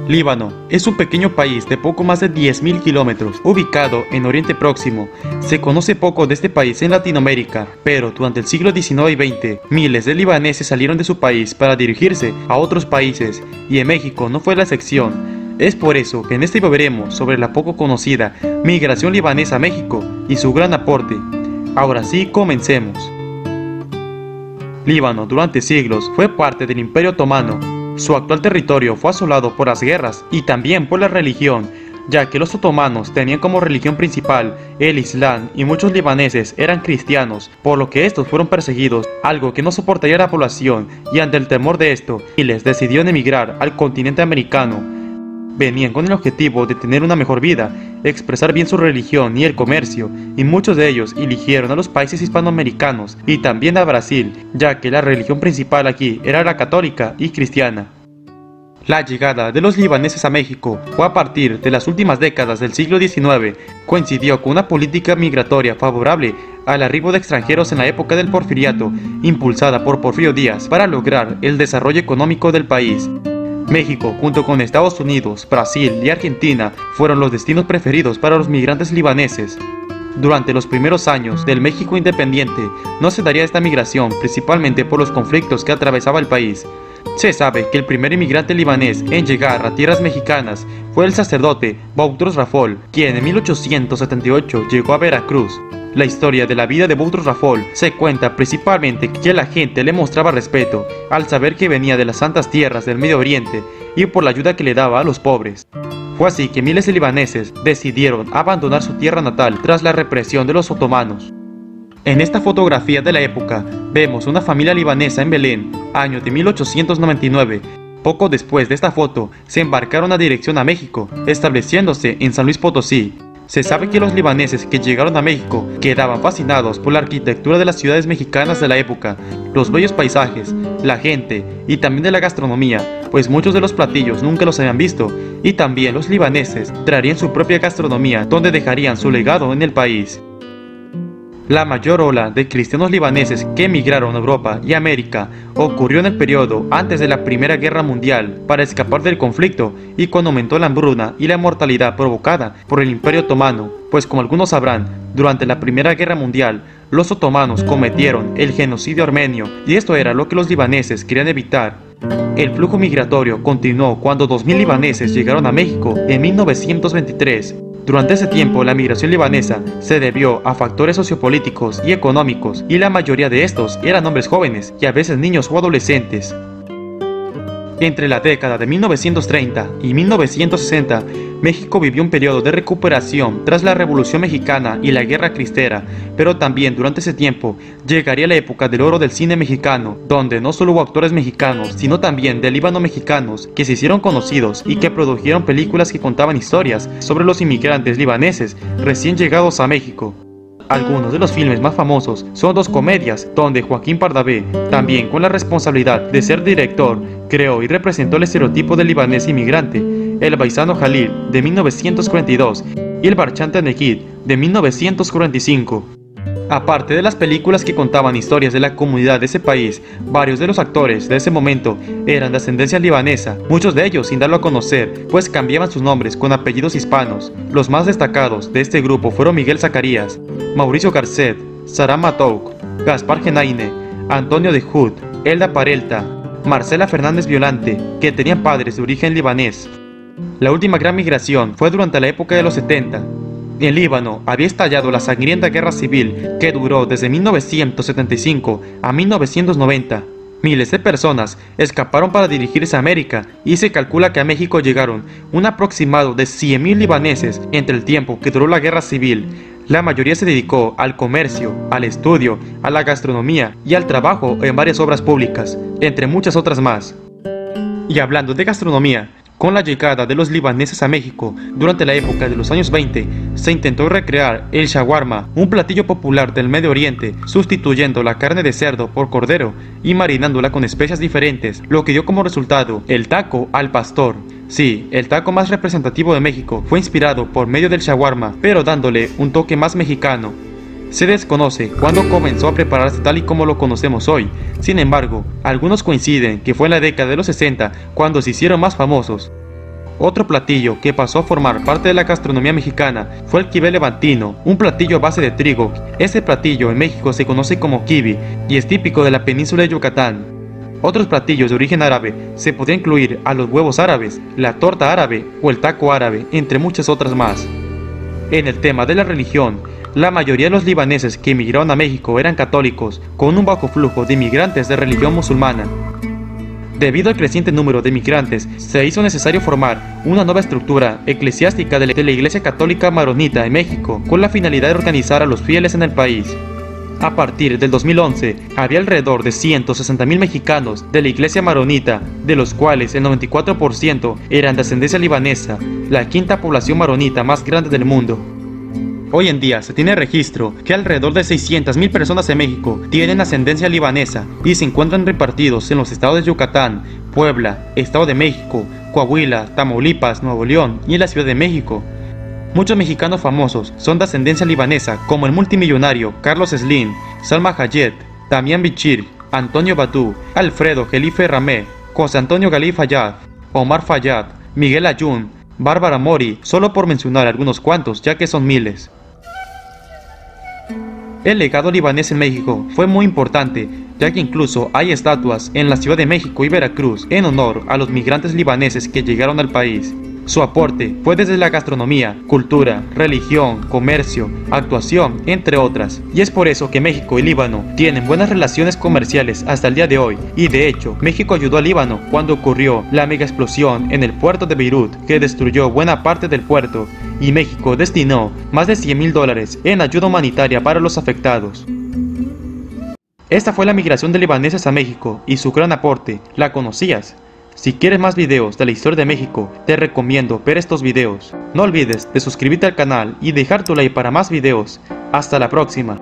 Líbano es un pequeño país de poco más de 10.000 kilómetros, ubicado en Oriente Próximo. Se conoce poco de este país en Latinoamérica, pero durante el siglo XIX y XX, miles de libaneses salieron de su país para dirigirse a otros países, y en México no fue la excepción. Es por eso que en este video veremos sobre la poco conocida migración libanesa a México y su gran aporte. Ahora sí, comencemos. Líbano durante siglos fue parte del Imperio Otomano. Su actual territorio fue asolado por las guerras y también por la religión, ya que los otomanos tenían como religión principal el Islam y muchos libaneses eran cristianos, por lo que estos fueron perseguidos, algo que no soportaría la población, y ante el temor de esto, miles decidieron emigrar al continente americano. Venían con el objetivo de tener una mejor vida, expresar bien su religión y el comercio, y muchos de ellos eligieron a los países hispanoamericanos y también a Brasil, ya que la religión principal aquí era la católica y cristiana. La llegada de los libaneses a México fue a partir de las últimas décadas del siglo XIX, coincidió con una política migratoria favorable al arribo de extranjeros en la época del Porfiriato, impulsada por Porfirio Díaz para lograr el desarrollo económico del país. México, junto con Estados Unidos, Brasil y Argentina, fueron los destinos preferidos para los migrantes libaneses. Durante los primeros años del México independiente, no se daría esta migración principalmente por los conflictos que atravesaba el país. Se sabe que el primer inmigrante libanés en llegar a tierras mexicanas fue el sacerdote Boutros Rafol, quien en 1878 llegó a Veracruz. La historia de la vida de Boutros Rafol se cuenta principalmente que la gente le mostraba respeto al saber que venía de las santas tierras del Medio Oriente y por la ayuda que le daba a los pobres. Fue así que miles de libaneses decidieron abandonar su tierra natal tras la represión de los otomanos. En esta fotografía de la época vemos una familia libanesa en Belén, año de 1899. Poco después de esta foto se embarcaron a dirección a México, estableciéndose en San Luis Potosí. Se sabe que los libaneses que llegaron a México quedaban fascinados por la arquitectura de las ciudades mexicanas de la época, los bellos paisajes, la gente y también de la gastronomía, pues muchos de los platillos nunca los habían visto, y también los libaneses traerían su propia gastronomía donde dejarían su legado en el país. La mayor ola de cristianos libaneses que emigraron a Europa y América ocurrió en el periodo antes de la Primera Guerra Mundial para escapar del conflicto y cuando aumentó la hambruna y la mortalidad provocada por el Imperio Otomano, pues como algunos sabrán, durante la Primera Guerra Mundial los otomanos cometieron el genocidio armenio y esto era lo que los libaneses querían evitar. El flujo migratorio continuó cuando 2.000 libaneses llegaron a México en 1923. Durante ese tiempo, la migración libanesa se debió a factores sociopolíticos y económicos, y la mayoría de estos eran hombres jóvenes y a veces niños o adolescentes. Entre la década de 1930 y 1960, México vivió un periodo de recuperación tras la Revolución Mexicana y la Guerra Cristera, pero también durante ese tiempo llegaría la época del oro del cine mexicano, donde no solo hubo actores mexicanos, sino también de líbano-mexicanos que se hicieron conocidos y que produjeron películas que contaban historias sobre los inmigrantes libaneses recién llegados a México. Algunos de los filmes más famosos son dos comedias donde Joaquín Pardavé, también con la responsabilidad de ser director, creó y representó el estereotipo del libanés inmigrante, El Baisano Jalil de 1942 y El Barchante Negid de 1945. Aparte de las películas que contaban historias de la comunidad de ese país, varios de los actores de ese momento eran de ascendencia libanesa, muchos de ellos sin darlo a conocer, pues cambiaban sus nombres con apellidos hispanos. Los más destacados de este grupo fueron Miguel Zacarías, Mauricio Garcet, Saram Matouk, Gaspar Genaine, Antonio de Hood, Elda Parelta, Marcela Fernández Violante, que tenían padres de origen libanés. La última gran migración fue durante la época de los 70. En Líbano había estallado la sangrienta guerra civil que duró desde 1975 a 1990. Miles de personas escaparon para dirigirse a América y se calcula que a México llegaron un aproximado de 100.000 libaneses entre el tiempo que duró la guerra civil. La mayoría se dedicó al comercio, al estudio, a la gastronomía y al trabajo en varias obras públicas, entre muchas otras más. Y hablando de gastronomía, con la llegada de los libaneses a México durante la época de los años 20, se intentó recrear el shawarma, un platillo popular del Medio Oriente, sustituyendo la carne de cerdo por cordero y marinándola con especias diferentes, lo que dio como resultado el taco al pastor. Sí, el taco más representativo de México fue inspirado por medio del shawarma, pero dándole un toque más mexicano. Se desconoce cuándo comenzó a prepararse tal y como lo conocemos hoy. Sin embargo, algunos coinciden que fue en la década de los 60 cuando se hicieron más famosos. Otro platillo que pasó a formar parte de la gastronomía mexicana fue el quibe levantino, un platillo a base de trigo. Este platillo en México se conoce como quibe y es típico de la península de Yucatán. Otros platillos de origen árabe se podrían incluir a los huevos árabes, la torta árabe o el taco árabe, entre muchas otras más. En el tema de la religión, la mayoría de los libaneses que emigraron a México eran católicos, con un bajo flujo de inmigrantes de religión musulmana. Debido al creciente número de migrantes, se hizo necesario formar una nueva estructura eclesiástica de la Iglesia Católica Maronita en México, con la finalidad de organizar a los fieles en el país. A partir del 2011, había alrededor de 160,000 mexicanos de la Iglesia Maronita, de los cuales el 94% eran de ascendencia libanesa, la quinta población maronita más grande del mundo. Hoy en día se tiene registro que alrededor de 600,000 personas en México tienen ascendencia libanesa y se encuentran repartidos en los estados de Yucatán, Puebla, Estado de México, Coahuila, Tamaulipas, Nuevo León y en la Ciudad de México. Muchos mexicanos famosos son de ascendencia libanesa, como el multimillonario Carlos Slim, Salma Hayek, Damián Bichir, Antonio Badú, Alfredo Jelife Ramé, José Antonio Galí Fayad, Omar Fayad, Miguel Ayun, Bárbara Mori, solo por mencionar algunos cuantos, ya que son miles. El legado libanés en México fue muy importante, ya que incluso hay estatuas en la Ciudad de México y Veracruz en honor a los migrantes libaneses que llegaron al país. Su aporte fue desde la gastronomía, cultura, religión, comercio, actuación, entre otras. Y es por eso que México y Líbano tienen buenas relaciones comerciales hasta el día de hoy. Y de hecho, México ayudó a Líbano cuando ocurrió la mega explosión en el puerto de Beirut, que destruyó buena parte del puerto. Y México destinó más de $100,000 en ayuda humanitaria para los afectados. Esta fue la migración de libaneses a México y su gran aporte. ¿La conocías? Si quieres más videos de la historia de México, te recomiendo ver estos videos. No olvides de suscribirte al canal y dejar tu like para más videos. Hasta la próxima.